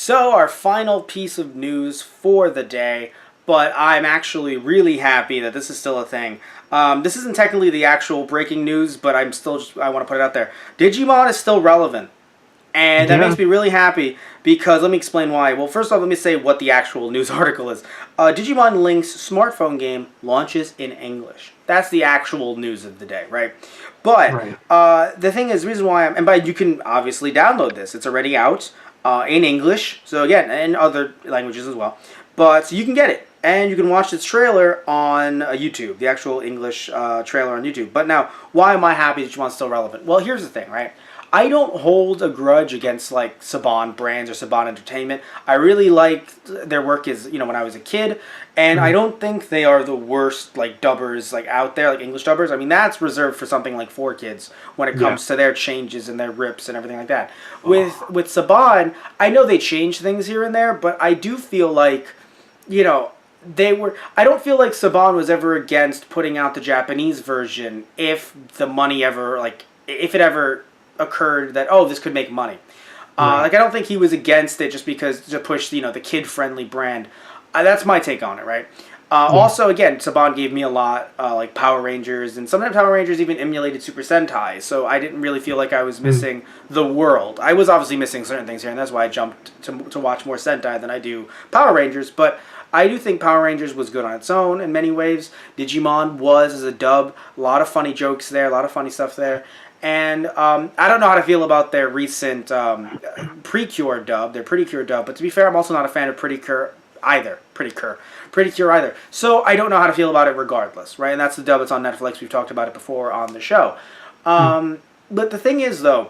So, our final piece of news for the day, but I'm actually really happy that this is still a thing. This isn't technically the actual breaking news, but I want to put it out there. Digimon is still relevant. And that Yeah. makes me really happy because let me explain why. Well, first off, let me say what the actual news article is. Digimon Links smartphone game launches in English. That's the actual news of the day, right? But Right. the thing is, the reason why you can obviously download this. It's already out in English. So again, and other languages as well. But so you can get it. And you can watch its trailer on YouTube, the actual English trailer on YouTube. But now, why am I happy Digimon's still relevant? Well, here's the thing, right? I don't hold a grudge against like Saban Brands or Saban Entertainment. I really like their work as when I was a kid, and I Mhm. don't think they are the worst like dubbers like out there, like English dubbers. I mean that's reserved for something like 4Kids when it Yeah. comes to their changes and their rips and everything like that. With Oh, with Saban, I know they change things here and there, but I do feel like you know they were. I don't feel like Saban was ever against putting out the Japanese version if the money ever if it ever occurred that this could make money. right. Like I don't think he was against it just because to push the kid friendly brand. That's my take on it, right? Yeah. Also, again, Saban gave me a lot, like Power Rangers, and sometimes Power Rangers even emulated Super Sentai, so I didn't really feel like I was Mm. missing the world. I was obviously missing certain things here, and that's why I jumped to watch more Sentai than I do Power Rangers, but I do think Power Rangers was good on its own in many ways. Digimon was as a dub, a lot of funny jokes there, a lot of funny stuff there. And I don't know how to feel about their recent Precure dub, their Pretty Cure dub. But to be fair, I'm also not a fan of Pretty Cure either. Pretty Cure either. So I don't know how to feel about it regardless, right? And that's the dub that's on Netflix. We've talked about it before on the show. Mm. But the thing is, though,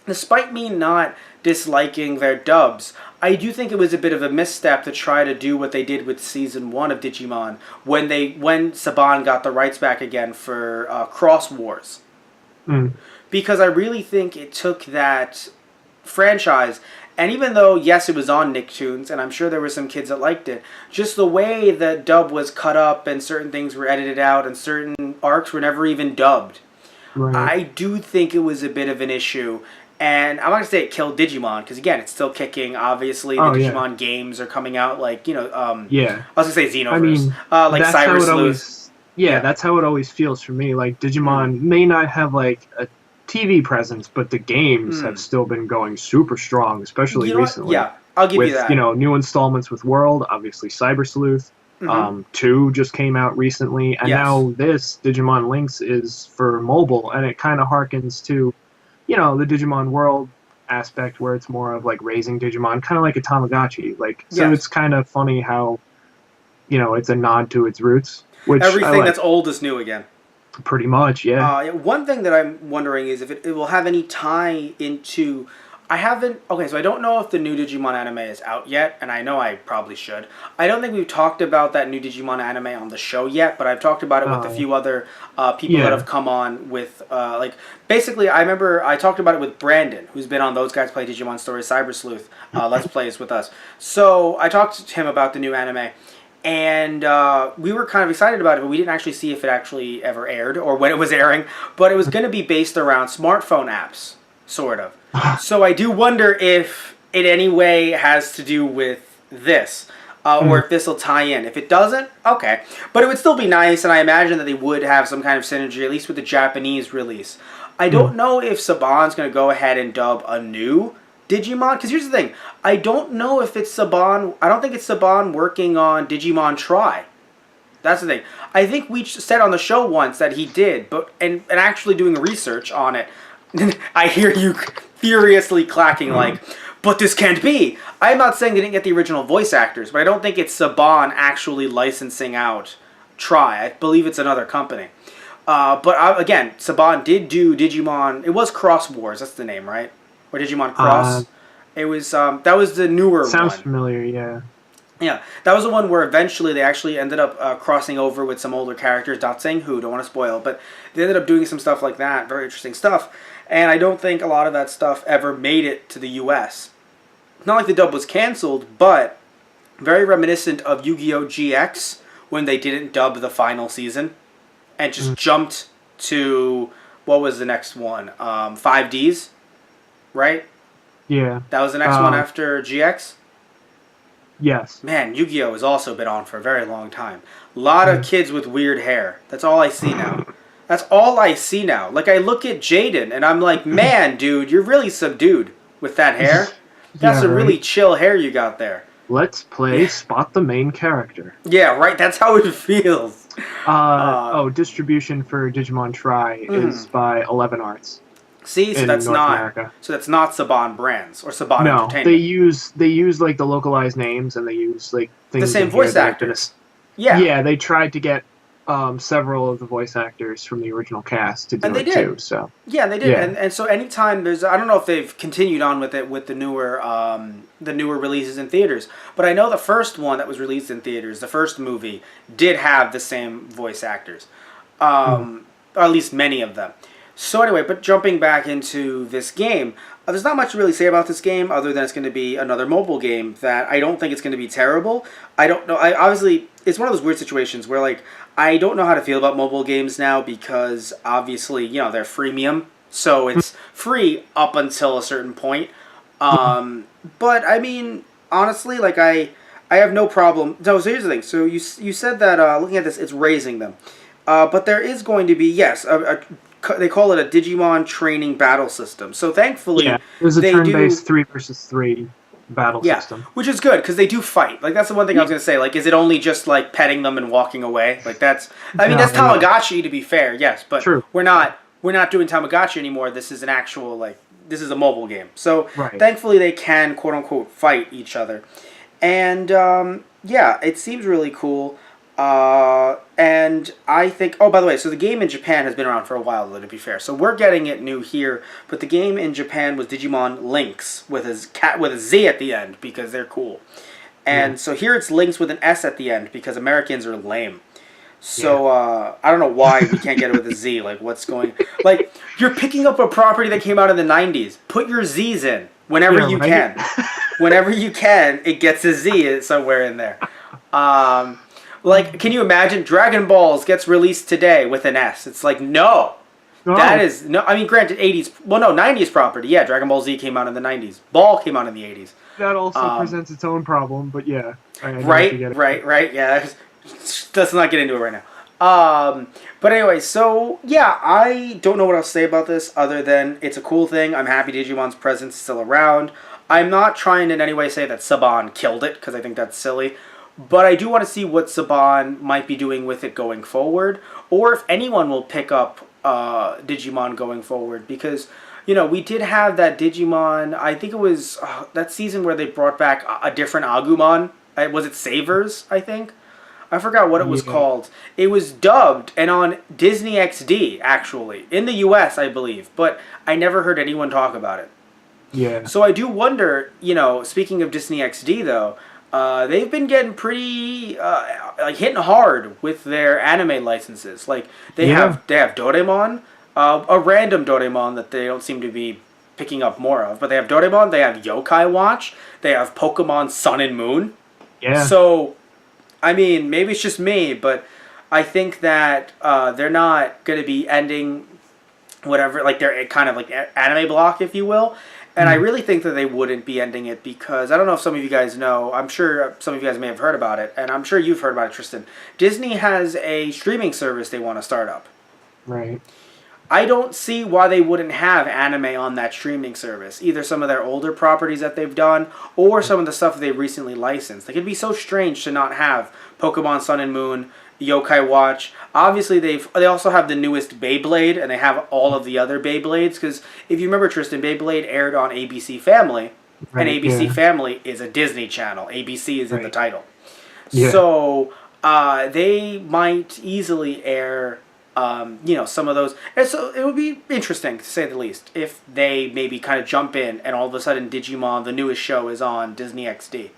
despite me not disliking their dubs, I do think it was a bit of a misstep to try to do what they did with season one of Digimon when Saban got the rights back again for Cross Wars, Mm. because I really think it took that franchise, and even though yes it was on Nicktoons and I'm sure there were some kids that liked it, just the way the dub was cut up and certain things were edited out and certain arcs were never even dubbed, Right. I do think it was a bit of an issue. And I'm not gonna say it killed Digimon because again, it's still kicking. Obviously, the Oh, yeah. Digimon games are coming out like Yeah. I was gonna say I Xenoverse, mean, like that's Cyber how it Sleuth. always. Yeah, Yeah. that's how it always feels for me. Like Mm. Digimon may not have like a TV presence, but the games have Mm. still been going super strong, especially You know what? recently. Yeah, I'll give you With that. new installments with World, obviously Cyber Sleuth. Mm-hmm. 2 just came out recently, and Yes. now this Digimon Links is for mobile, and it kind of harkens to the Digimon World aspect where it's more of like raising Digimon, kind of like a Tamagotchi. Like, so Yes. it's kind of funny how, it's a nod to its roots, which I Everything like that's old is new again. pretty much. Yeah. Yeah, one thing that I'm wondering is if it will have any tie into. I haven't. Okay, so I don't know if the new Digimon anime is out yet, and I know I probably should. I don't think we've talked about that new Digimon anime on the show yet, but I've talked about it with a Uh, few other people that yeah. have come on with. Basically, I remember I talked about it with Brandon, who's been on Those Guys Play Digimon Stories Cyber Sleuth Let's Plays with us. So I talked to him about the new anime, and we were kind of excited about it, but we didn't actually see if it actually ever aired or when it was airing. But it was going to be based around smartphone apps, sort of. So I do wonder if it any way has to do with this, or Mm, if this will tie in. If it doesn't, okay. But it would still be nice, and I imagine that they would have some kind of synergy, at least with the Japanese release. I mm. don't know if Saban's going to go ahead and dub a new Digimon, because here's the thing. I don't know if it's Saban. I don't think it's Saban working on Digimon Try. That's the thing. I think we said on the show once that he did, but and actually doing research on it, I hear you furiously clacking like, but this can't be. I'm not saying they didn't get the original voice actors, but I don't think it's Saban actually licensing out Try. I believe it's another company. But again, Saban did do Digimon. It was Cross Wars. That's the name, right? Or Digimon Uh, Cross. It was that was the newer Sounds one. familiar. Yeah. Yeah, that was the one where eventually they actually ended up crossing over with some older characters. Not saying who, don't want to spoil, but they ended up doing some stuff like that. Very interesting stuff. And I don't think a lot of that stuff ever made it to the U.S. Not like the dub was canceled, but very reminiscent of Yu-Gi-Oh! GX when they didn't dub the final season and just Mm, jumped to what was the next one? 5Ds, right? Yeah. That was the next one after GX? Yes. Man, Yu-Gi-Oh! Has also been on for a very long time. A lot of kids with weird hair. That's all I see now. That's all I see now. Like, I look at Jaden, and I'm like, man, dude, you're really subdued with that hair. That's Yeah, some right. really chill hair you got there. Let's play Spot the Main Character. Yeah, right, that's how it feels. Distribution for Digimon Tri is by 11 Arts See, so in that's North not America. Saban Brands or Saban No, Entertainment. they use like the localized names, and they use like things The same in here voice that have been actors. Yeah. Yeah, they tried to get several of the voice actors from the original cast to do And they it did. too. So Yeah, they did. yeah, And so anytime there's, I don't know if they've continued on with it with the newer releases in theaters, but I know the first one that was released in theaters, the first movie, did have the same voice actors, or at least many of them. So anyway, but jumping back into this game, there's not much to really say about this game other than it's going to be another mobile game that I don't think it's going to be terrible. I don't know. Obviously, it's one of those weird situations where, like, I don't know how to feel about mobile games now because, obviously, they're freemium. So it's free up until a certain point. But, I mean, honestly, like, I have no problem. No, so here's the thing. So you said that, looking at this, it's raising them. But there is going to be, yes, they call it a Digimon training battle system. So thankfully, there's a turn-based 3 versus 3 battle system. Which is good because they do fight. Like that's the one thing I was gonna say. Like, is it only just like petting them and walking away? Like that's, I mean, that's Tamagotchi to be fair, yes, but we're not doing Tamagotchi anymore. This is an actual this is a mobile game. So thankfully they can quote unquote fight each other, and it seems really cool. And I think, oh, by the way, so the game in Japan has been around for a while, though, to be fair. So we're getting it new here, but the game in Japan was Digimon Links with a Z at the end because they're cool. And so here it's Links with an S at the end because Americans are lame. So I don't know why we can't get it with a Z. Like, what's going... Like, you're picking up a property that came out in the 90s. Put your Zs in whenever you can. Whenever you can, it gets a Z somewhere in there. Like, can you imagine Dragon Balls gets released today with an S? It's like, no. That is, no, I mean, granted, 80s, well, no, 90s property. Yeah, Dragon Ball Z came out in the 90s. Ball came out in the 80s. That also presents its own problem, but yeah. Right, yeah. Let's not get into it right now. But anyway, so, yeah, I don't know what else to say about this other than it's a cool thing. I'm happy Digimon's presence is still around. I'm not trying in any way to say that Saban killed it, because I think that's silly. But I do want to see what Saban might be doing with it going forward, or if anyone will pick up Digimon going forward, because, we did have that Digimon, I think it was that season where they brought back a different Agumon. Was it Savers, I think? I forgot what it was called. It was dubbed and on Disney XD, actually, in the US, I believe, but I never heard anyone talk about it. Yeah. So I do wonder, speaking of Disney XD, though, they've been getting pretty hitting hard with their anime licenses. Like they have Doraemon, a random Doraemon that they don't seem to be picking up more of. But they have Doraemon, they have Yokai Watch, they have Pokemon Sun and Moon. Yeah. So, I mean, maybe it's just me, but I think that they're not going to be ending whatever, like their kind of like anime block, if you will. And I really think that they wouldn't be ending it because, I don't know if some of you guys know, I'm sure some of you guys may have heard about it, and I'm sure you've heard about it, Tristan. Disney has a streaming service they want to start up. Right. I don't see why they wouldn't have anime on that streaming service. Either some of their older properties that they've done, or some of the stuff they've recently licensed. Like, it'd be so strange to not have Pokemon Sun and Moon, Yokai Watch. Obviously, they also have the newest Beyblade, and they have all of the other Beyblades. Because if you remember, Tristan, Beyblade aired on ABC Family, and ABC Family is a Disney channel. ABC is in the title. Yeah. So they might easily air, some of those. And so it would be interesting, to say the least, if they maybe kind of jump in, and all of a sudden Digimon, the newest show, is on Disney XD.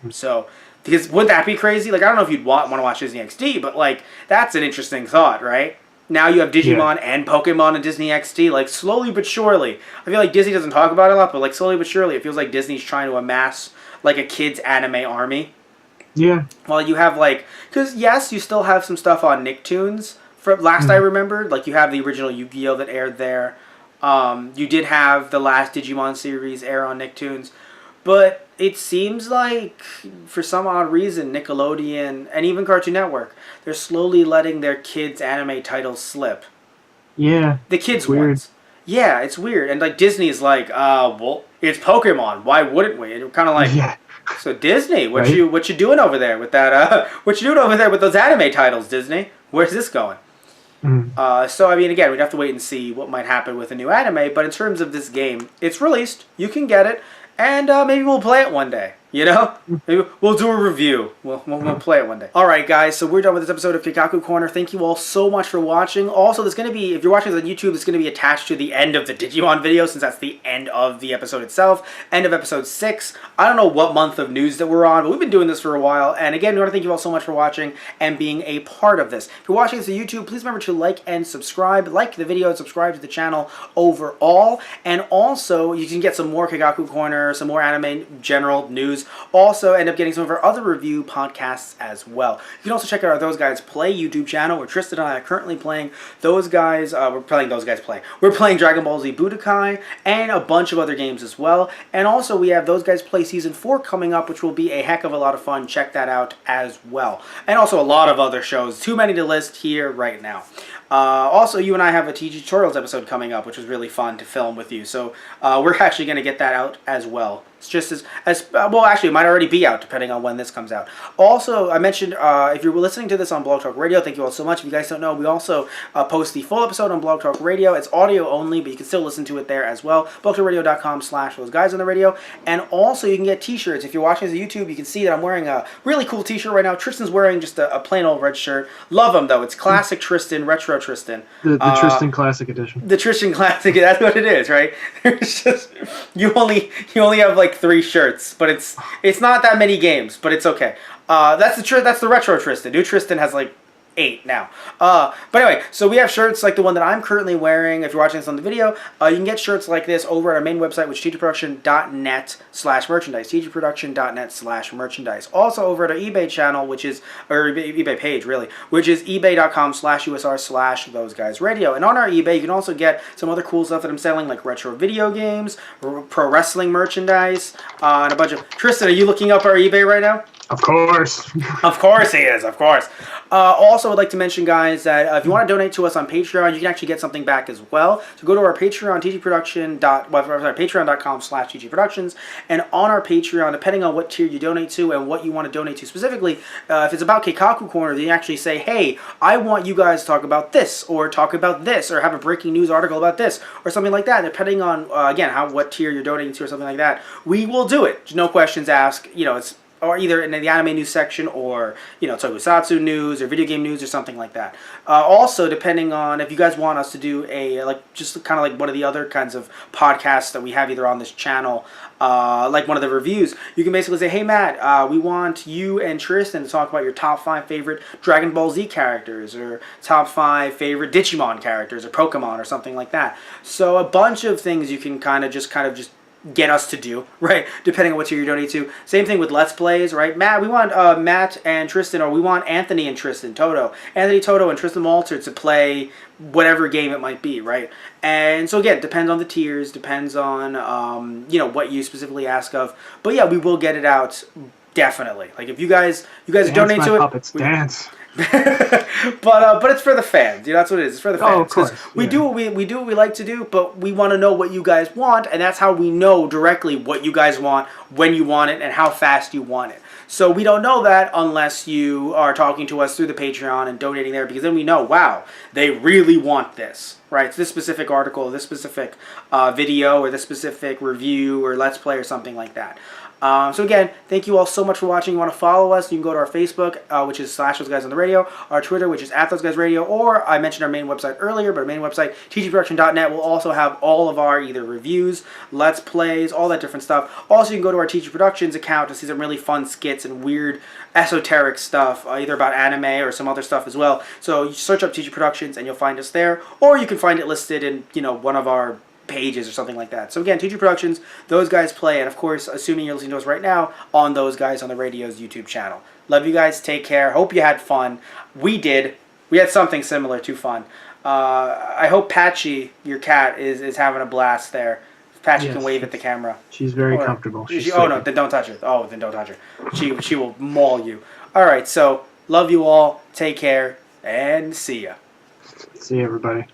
So... Because wouldn't that be crazy? Like, I don't know if you'd want to watch Disney XD, but, like, that's an interesting thought, right? Now you have Digimon and Pokemon in Disney XD. Like, slowly but surely. I feel like Disney doesn't talk about it a lot, but, like, slowly but surely, it feels like Disney's trying to amass, like, a kid's anime army. Yeah. While you have, like... Because, yes, you still have some stuff on Nicktoons. Last I remembered, like, you have the original Yu-Gi-Oh! That aired there. You did have the last Digimon series air on Nicktoons, but it seems like, for some odd reason, Nickelodeon and even Cartoon Network, they're slowly letting their kids' anime titles slip. Yeah, The kids' it's weird. ones. Yeah, it's weird. And like Disney's like, well, it's Pokemon. Why wouldn't we? And we're kind of like, Yeah, so Disney, right. what you doing over there with that? What you doing over there with those anime titles, Disney? Where's this going? Mm. So I mean, again, we'd have to wait and see what might happen with a new anime. But in terms of this game, it's released. You can get it, and maybe we'll play it one day. You know, maybe we'll do a review. We'll play it one day. All right, guys. So we're done with this episode of Keikaku Corner. Thank you all so much for watching. Also, there's going to be, if you're watching this on YouTube, it's going to be attached to the end of the Digimon video, since that's the end of the episode itself. End of episode 6. I don't know what month of news that we're on, but we've been doing this for a while. And again, we want to thank you all so much for watching and being a part of this. If you're watching this on YouTube, please remember to like and subscribe. Like the video and subscribe to the channel overall. And also, you can get some more Keikaku Corner, some more anime general news. Also, end up getting some of our other review podcasts as well. You can also check out our Those Guys Play YouTube channel, where Tristan and I are currently playing Those Guys. We're playing Those Guys Play. We're playing Dragon Ball Z Budokai and a bunch of other games as well. And also, we have Those Guys Play Season 4 coming up, which will be a heck of a lot of fun. Check that out as well. And also a lot of other shows. Too many to list here right now. Also, you and I have a TG Tutorials episode coming up, which was really fun to film with you. So we're actually going to get that out as well. It's just as well, actually, it might already be out, depending on when this comes out. Also, I mentioned, if you're listening to this on Blog Talk Radio, thank you all so much. If you guys don't know, we also post the full episode on Blog Talk Radio. It's audio only, but you can still listen to it there as well. blogtalkradio.com/those-guys-on-the-radio. And also, you can get t-shirts. If you're watching this on YouTube, you can see that I'm wearing a really cool t-shirt right now. Tristan's wearing just a plain old red shirt. Love him, though. It's classic Tristan, retro Tristan. The Tristan Classic Edition. The Tristan Classic, that's what it is, right? It's just, you only have like 3 shirts, but it's not that many games, but it's okay. That's the retro Tristan. New Tristan has like 8 now. But anyway, so we have shirts like the one that I'm currently wearing. If you're watching this on the video, you can get shirts like this over at our main website, which is tgproduction.net/merchandise. tgproduction.net/merchandise. Also over at our eBay channel, which is, or eBay page really, which is ebay.com/usr/those-guys-radio. And on our eBay, you can also get some other cool stuff that I'm selling, like retro video games, pro wrestling merchandise, and a bunch of... Tristan, are you looking up our eBay right now? Of course. Of course he is, of course. Also, I'd like to mention, guys, that if you want to donate to us on Patreon, you can actually get something back as well. So go to our Patreon, patreon.com/tgproductions, and on our Patreon, depending on what tier you donate to and what you want to donate to specifically, if it's about Keikaku Corner, then you actually say, hey, I want you guys to talk about this, or talk about this, or have a breaking news article about this, or something like that. Depending on, again, what tier you're donating to or something like that, we will do it. No questions asked. You know, it's... or either in the anime news section, or, you know, tokusatsu news, or video game news, or something like that. Also, depending on if you guys want us to do a, just kind of like one of the other kinds of podcasts that we have either on this channel, like one of the reviews, you can basically say, hey Matt, we want you and Tristan to talk about your top 5 favorite Dragon Ball Z characters, or top 5 favorite Digimon characters, or Pokemon, or something like that. So a bunch of things you can kind of just get us to do, right? Depending on what tier you're donating to. Same thing with Let's Plays, right? Matt, we want Matt and Tristan, or we want Anthony and Tristan, Anthony Toto and Tristan Walter to play whatever game it might be, right? And so again, depends on the tiers, depends on you know, what you specifically ask of. But yeah, we will get it out definitely. Like if you guys donate to it, puppets, dance. but it's for the fans. You know, that's what it is. It's for the fans. Oh, of course. We do what we like to do, but we want to know what you guys want, and that's how we know directly what you guys want, when you want it, and how fast you want it. So we don't know that unless you are talking to us through the Patreon and donating there, because then we know, wow, they really want this, right? It's this specific article, this specific video, or this specific review, or Let's Play, or something like that. So again, thank you all so much for watching. You want to follow us, you can go to our Facebook, which is /those-guys-on-the-radio, our Twitter, which is @those-guys-radio, or I mentioned our main website earlier, but our main website, tgproduction.net, will also have all of our either reviews, Let's Plays, all that different stuff. Also, you can go to our TG Productions account to see some really fun skits and weird esoteric stuff, either about anime or some other stuff as well. So you search up TG Productions and you'll find us there, or you can find it listed in, you know, one of our pages or something like that. So again, TG Productions, Those Guys Play, and of course, assuming you're listening to us right now, on Those Guys on the Radio's YouTube channel. Love you guys. Take care. Hope you had fun. We did. We had something similar to fun. I hope Patchy, your cat, is having a blast there. Patchy can Yes, wave at the camera. She's very Oh, comfortable. She's oh no, sleeping. then don't touch her. Oh, then don't touch her. She will maul you. All right, so love you all. Take care and see ya. See you, everybody.